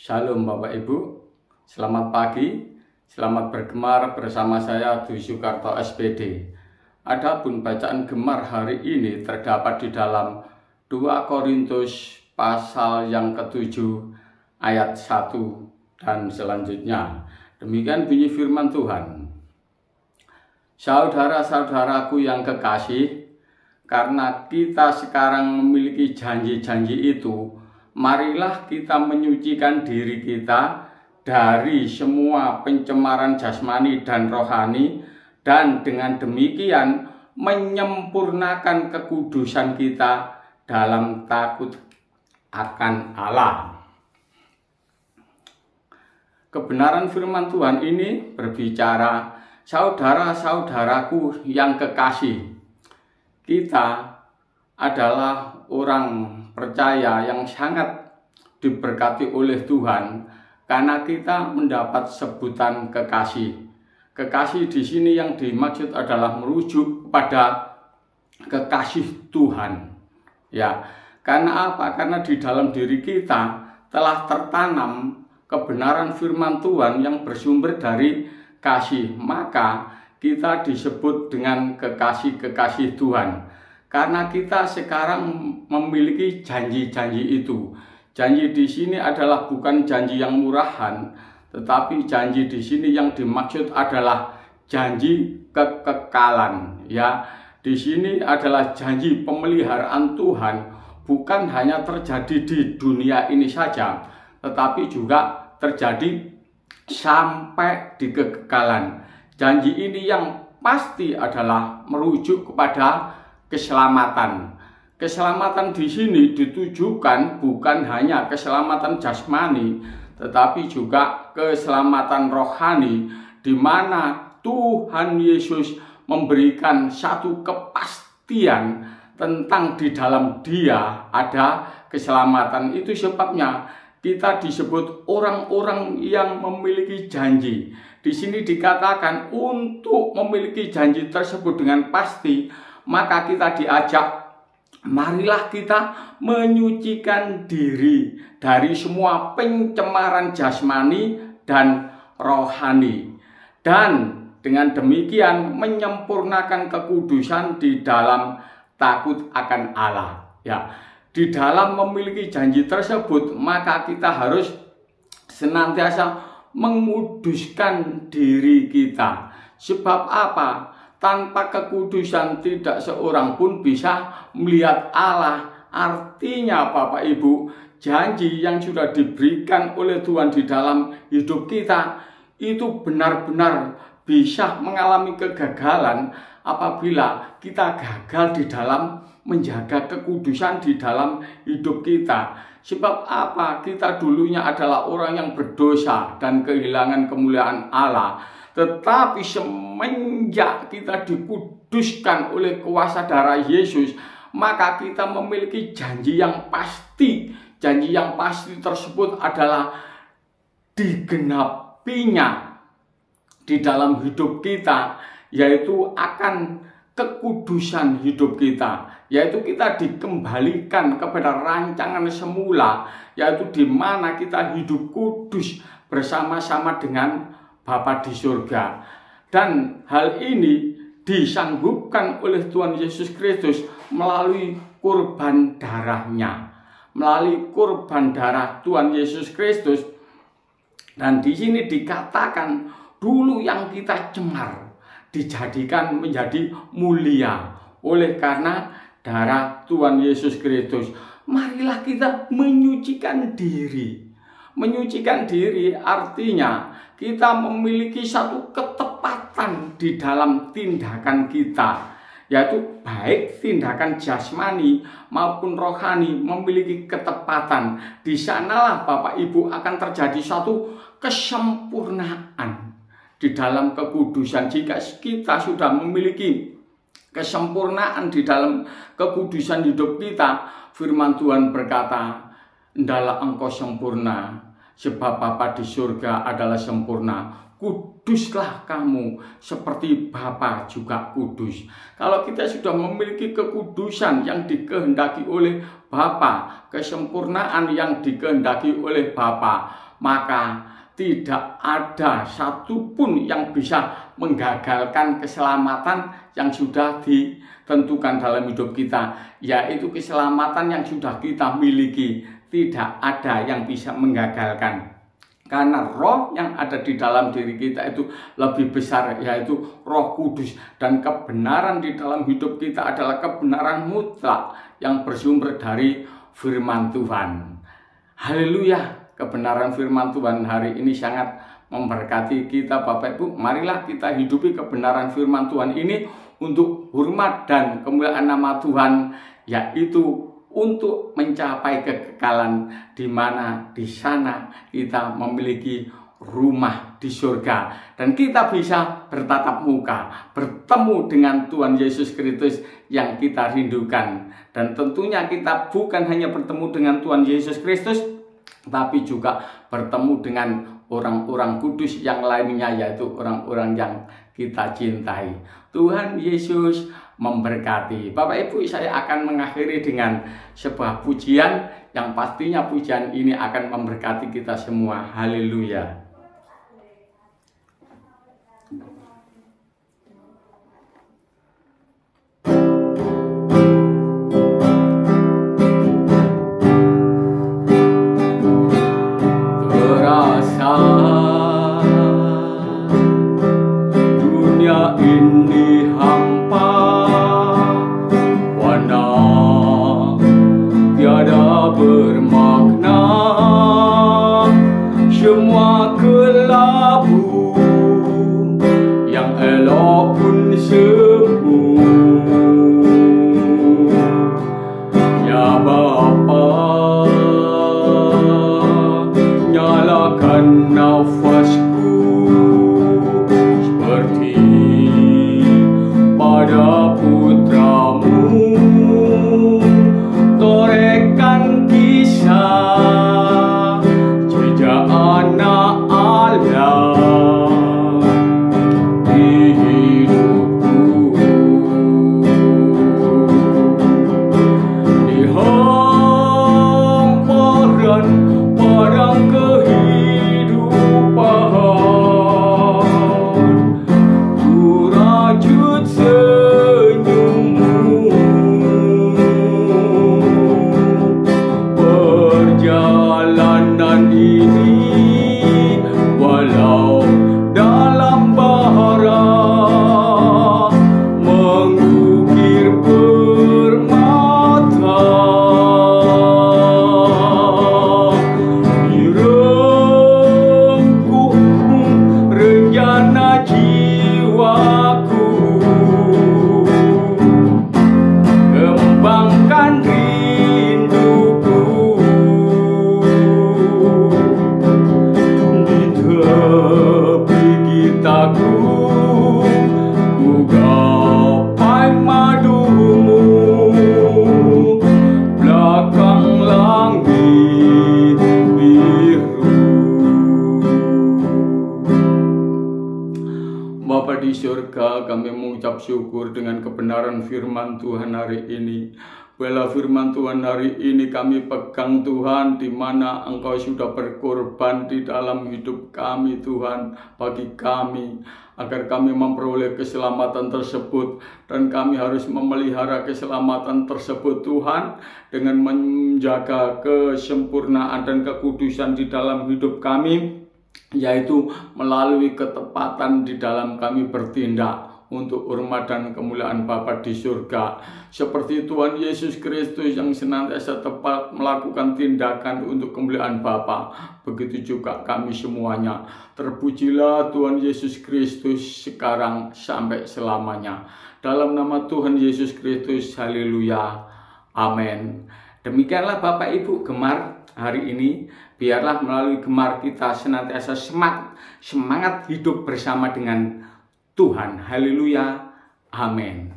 Shalom Bapak Ibu, selamat pagi, selamat bergemar bersama saya Dwi Sukarto SPD. Adapun bacaan gemar hari ini terdapat di dalam 2 Korintus pasal yang ke-7 ayat 1 dan selanjutnya. Demikian bunyi firman Tuhan. Saudara-saudaraku yang kekasih, karena kita sekarang memiliki janji-janji itu, marilah kita menyucikan diri kita dari semua pencemaran jasmani dan rohani, dan dengan demikian menyempurnakan kekudusan kita dalam takut akan Allah. Kebenaran firman Tuhan ini berbicara, saudara-saudaraku yang kekasih, kita adalah orang percaya yang sangat diberkati oleh Tuhan karena kita mendapat sebutan kekasih. Kekasih di sini yang dimaksud adalah merujuk kepada kekasih Tuhan. Ya, karena apa? Karena di dalam diri kita telah tertanam kebenaran firman Tuhan yang bersumber dari kasih, maka kita disebut dengan kekasih-kekasih Tuhan. Karena kita sekarang memiliki janji-janji itu. Janji di sini adalah bukan janji yang murahan, tetapi janji di sini yang dimaksud adalah janji kekekalan. Ya, di sini adalah janji pemeliharaan Tuhan, bukan hanya terjadi di dunia ini saja, tetapi juga terjadi sampai di kekekalan. Janji ini yang pasti adalah merujuk kepada keselamatan. Keselamatan di sini ditujukan bukan hanya keselamatan jasmani, tetapi juga keselamatan rohani, di mana Tuhan Yesus memberikan satu kepastian tentang di dalam Dia ada keselamatan. Itu sebabnya kita disebut orang-orang yang memiliki janji. Di sini dikatakan untuk memiliki janji tersebut dengan pasti, maka kita diajak, marilah kita menyucikan diri dari semua pencemaran jasmani dan rohani, dan dengan demikian menyempurnakan kekudusan di dalam takut akan Allah. Ya, di dalam memiliki janji tersebut, maka kita harus senantiasa menguduskan diri kita. Sebab apa? Tanpa kekudusan tidak seorang pun bisa melihat Allah. Artinya Bapak Ibu, janji yang sudah diberikan oleh Tuhan di dalam hidup kita itu benar-benar bisa mengalami kegagalan apabila kita gagal di dalam menjaga kekudusan di dalam hidup kita. Sebab apa? Kita dulunya adalah orang yang berdosa dan kehilangan kemuliaan Allah. Tetapi semenjak kita dikuduskan oleh kuasa darah Yesus, maka kita memiliki janji yang pasti. Janji yang pasti tersebut adalah digenapinya di dalam hidup kita, yaitu akan kekudusan hidup kita, yaitu kita dikembalikan kepada rancangan semula, yaitu di mana kita hidup kudus bersama-sama dengan Bapa di surga. Dan hal ini disanggupkan oleh Tuhan Yesus Kristus melalui kurban darahnya, melalui kurban darah Tuhan Yesus Kristus. Dan di sini dikatakan dulu yang kita cemar dijadikan menjadi mulia oleh karena darah Tuhan Yesus Kristus. Marilah kita menyucikan diri. Menyucikan diri artinya kita memiliki satu ketepatan di dalam tindakan kita, yaitu baik tindakan jasmani maupun rohani memiliki ketepatan. Di sanalah Bapak Ibu akan terjadi satu kesempurnaan di dalam kekudusan. Jika kita sudah memiliki kesempurnaan di dalam kekudusan hidup kita, firman Tuhan berkata, "Hendaklah engkau sempurna, sebab Bapa di surga adalah sempurna. Kuduslah kamu seperti Bapa juga kudus." Kalau kita sudah memiliki kekudusan yang dikehendaki oleh Bapa, kesempurnaan yang dikehendaki oleh Bapa, maka tidak ada satupun yang bisa menggagalkan keselamatan yang sudah ditentukan dalam hidup kita, yaitu keselamatan yang sudah kita miliki. Tidak ada yang bisa menggagalkan, karena roh yang ada di dalam diri kita itu lebih besar, yaitu Roh Kudus. Dan kebenaran di dalam hidup kita adalah kebenaran mutlak yang bersumber dari firman Tuhan. Haleluya. Kebenaran firman Tuhan hari ini sangat memberkati kita, Bapak Ibu. Marilah kita hidupi kebenaran firman Tuhan ini untuk hormat dan kemuliaan nama Tuhan, yaitu untuk mencapai kekekalan, di mana di sana kita memiliki rumah di surga, dan kita bisa bertatap muka, bertemu dengan Tuhan Yesus Kristus yang kita rindukan. Dan tentunya kita bukan hanya bertemu dengan Tuhan Yesus Kristus, tapi juga bertemu dengan orang-orang kudus yang lainnya, yaitu orang-orang yang kita cintai. Tuhan Yesus memberkati. Bapak Ibu, saya akan mengakhiri dengan sebuah pujian yang pastinya pujian ini akan memberkati kita semua. Haleluya. Ini hampa, warna tiada bermakna, semua kelabu yang elok pun semu. Ya Bapa, nyalakan nafasku seperti pada putramu, torehkan kisah jejak anak Allah di hidupku, di hamparan padang kehidupan. Perjalanan ini walau dalam bahara, mengukir permata, direngkuh rencana jiwaku, kembangkan ku gapai madumu, belakang langit biru. Bapa di surga, kami mengucap syukur dengan kebenaran firman Tuhan hari ini. Bila firman Tuhan hari ini kami pegang Tuhan, di mana Engkau sudah berkorban di dalam hidup kami Tuhan, bagi kami, agar kami memperoleh keselamatan tersebut. Dan kami harus memelihara keselamatan tersebut Tuhan, dengan menjaga kesempurnaan dan kekudusan di dalam hidup kami, yaitu melalui ketepatan di dalam kami bertindak untuk hormat dan kemuliaan Bapa di surga. Seperti Tuhan Yesus Kristus yang senantiasa tepat melakukan tindakan untuk kemuliaan Bapa, begitu juga kami semuanya. Terpujilah Tuhan Yesus Kristus sekarang sampai selamanya. Dalam nama Tuhan Yesus Kristus, haleluya, amin. Demikianlah Bapak Ibu gemar hari ini. Biarlah melalui gemar kita senantiasa semangat hidup bersama dengan Tuhan. Haleluya. Amin.